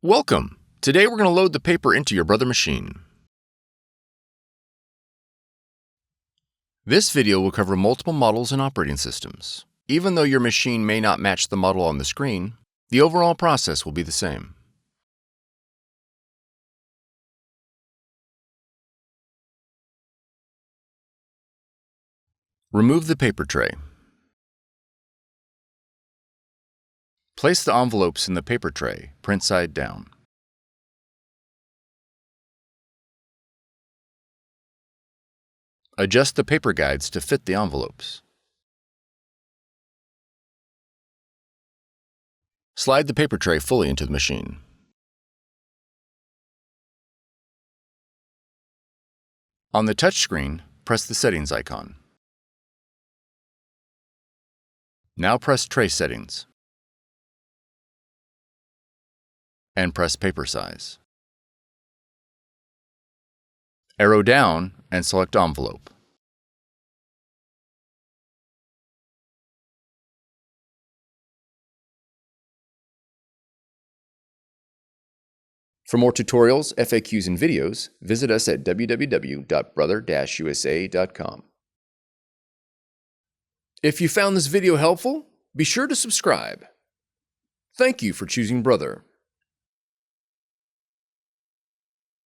Welcome! Today we're going to load the paper into your Brother machine. This video will cover multiple models and operating systems. Even though your machine may not match the model on the screen, the overall process will be the same. Remove the paper tray. Place the envelopes in the paper tray, print side down. Adjust the paper guides to fit the envelopes. Slide the paper tray fully into the machine. On the touchscreen, press the settings icon. Now press Tray Settings and press Paper Size. Arrow down and select Envelope. For more tutorials, FAQs, and videos, visit us at www.brother-usa.com. If you found this video helpful, be sure to subscribe. Thank you for choosing Brother.